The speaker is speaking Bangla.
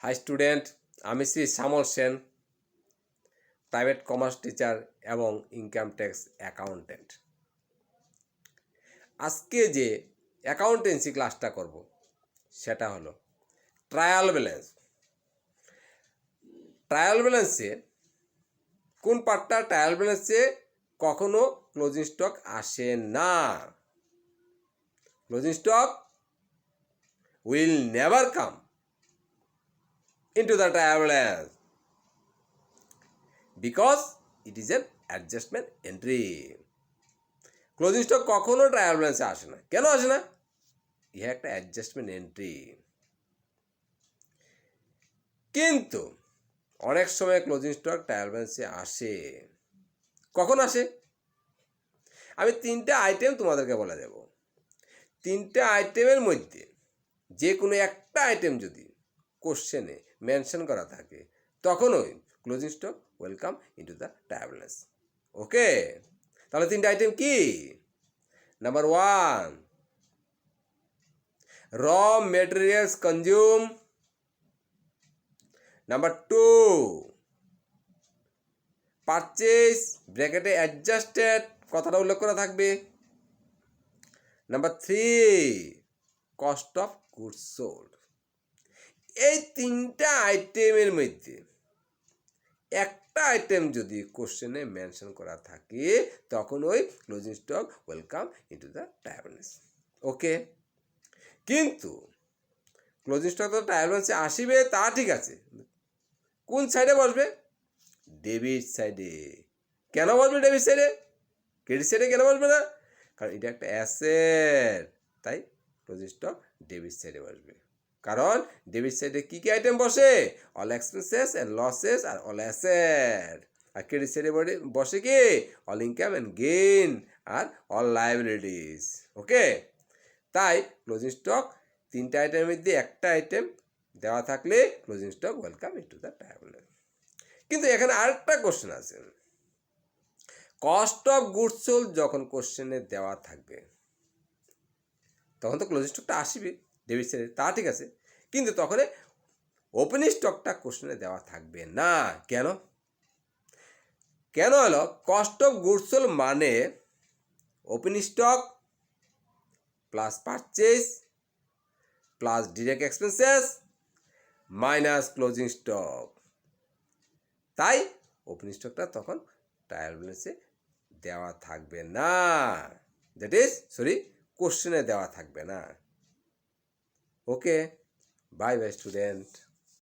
হাই স্টুডেন্ট, আমি শ্রী শ্যামল সেন, প্রাইভেট কমার্স টিচার এবং ইনকাম ট্যাক্স অ্যাকাউন্টেন্ট। আজকে যে অ্যাকাউন্টেন্সি ক্লাসটা করব সেটা হলো ট্রায়াল ব্যালেন্স। ট্রায়াল ব্যালেন্সে কোন পার্টটা? ট্রায়াল ব্যালেন্সে কখনো ক্লোজিং স্টক আসে না। Closing stock will never come into the trial balance because it is an adjustment entry. Closing stock কখনো ট্রায়াল ব্যালেন্সে আসে না। কেন আসে না? ইহা একটা অ্যাডজাস্টমেন্ট এন্ট্রি। কিন্তু অনেক সময় ক্লোজিং স্টক ট্রায়াল ব্যালেন্সে আসে। কখন আসে? আমি তিনটা আইটেম তোমাদেরকে বলে দেব। তিনটা আইটেমের মধ্যে যে কোনো একটা আইটেম যদি কোশ্চেনে মেনশন করা থাকে তখনই closing stock welcome into the trial balance. Okay, তাহলে তিনটা আইটেম কি? Number 1, raw materials consume. Number 2, purchase ব্র্যাকেটে অ্যাডজাস্টেড কথাটা উল্লেখ করা থাকবে। Number 3, cost of goods sold. এই তিনটা আইটেমের মধ্যে একটা আইটেম যদি কোশ্চেনে মেনশন করা থাকে তখন ওই closing stock welcome into the trial balance. Okay, কিন্তু ক্লোজিং স্টক তো ট্রায়াল ব্যালেন্সে আসিবে, তা ঠিক আছে, কোন সাইডে বসবে? ডেবিট সাইডে। কেন বসবে ডেবিট সাইডে? ক্রেডিট সাইডে কেন বসবে না? কারণ এটা একটা অ্যাসেট, তাই ক্লোজিং স্টক ডেবিট সাইডে বসবে। কারণ ডেবিট সাইডে কী কী আইটেম বসে? অল এক্সপেন্সেস অ্যান্ড লসেস আর অল অ্যাসেট। আর ক্রেডিট সাইডে বসে কি? অল ইনকাম অ্যান্ড গেইন আর অল লায়াবিলিটিস। ওকে, তাই ক্লোজিং স্টক তিনটা আইটেমের মধ্যে একটা আইটেম দেওয়া থাকলে closing stock welcome into the trial balance. কিন্তু এখানে আরেকটা কোশ্চেন আছে, কস্ট অফ গুডস সোল্ড যখন কোশ্চেনে দেওয়া থাকবে তখন তো ক্লোজিং স্টকটা আসবে ডেবিট সাইডে, তা ঠিক আছে, কিন্তু তখন ওপেনিং স্টকটা কোশ্চেনে দেওয়া থাকবে না। কেন? কেন হলো? কস্ট অফ গুডস সোল্ড মানে opening stock plus purchase plus direct expenses minus closing stock. তাই ওপেনিং স্টকটা তখন ট্রায়াল ব্যালেন্সে দেওয়া থাকবে না, কোশ্চেনে দেওয়া থাকবে না। ওকে, বাই বাই স্টুডেন্ট।